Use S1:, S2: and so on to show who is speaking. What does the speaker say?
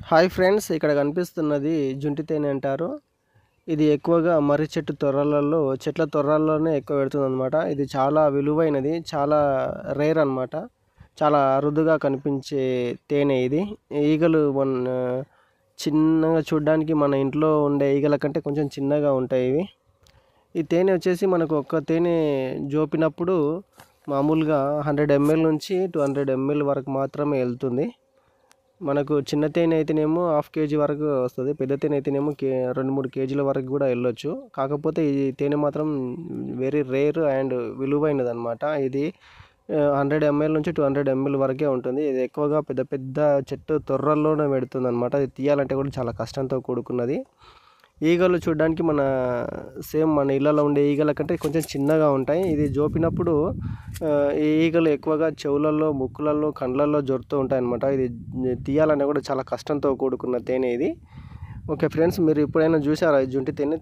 S1: Hi friends, ఇక్కడ కనిపిస్తున్నది జుంటి తేనె అంటారు. ఇది ఎక్కువగా మర్రి చెట్ల తొర్రల్లోనే ఎక్కువ పెడుతుందన్నమాట. ఇది చాలా విలువైనది, చాలా రేర్ అన్నమాట. చాలా అరుదుగా కనిపించే తేనె ఇది. ఈగలు చిన్నగా చూడడానికి మన ఇంట్లో ఉండే ఈగల కంటే కొంచెం చిన్నగా ఉంటాయి ఇవి. ఈ తేనె వచ్చేసి మనకు ఒక్క తేనె జోపినప్పుడు మామూలుగా 100 ml నుంచి 200 ml వరకు మాత్రమే వెళ్తుంది. మనకు చిన్న తేనె అయితేనేమో 1/2 kg వరకు వస్తుంది. పెద్ద తేనె అయితేనేమో 2-3 kgల వరకు కూడా వెళ్ళొచ్చు. కాకపోతే ఈ తేనె మాత్రం వెరీ రేర్ అండ్ విలువైనది అనమాట. ఇది 100 ml నుంచి 200 ml వరకే ఉంటుంది. ఇది ఎక్కువగా పెద్ద పెద్ద చెట్టు తొర్రల్లోనే పెడుతుంది అనమాట. ఇది తీయాలంటే కూడా చాలా కష్టంతో కూడుకున్నది. ఈగలు చూడడానికి సేమ్ మన ఇళ్ళలో ఉండే ఈగల కంటే కొంచెం చిన్నగా ఉంటాయి. ఇది జోపినప్పుడు ఈ ఈగలు ఎక్కువగా చెవులలో, ముక్కులలో, కండ్లలో జొరుతూ ఉంటాయి అన్నమాట. ఇది తీయాలన్నా కూడా చాలా కష్టంతో కూడుకున్న తేనె ఇది. ఓకే ఫ్రెండ్స్, మీరు ఎప్పుడైనా చూసారా ఈ జుంటి తేనె?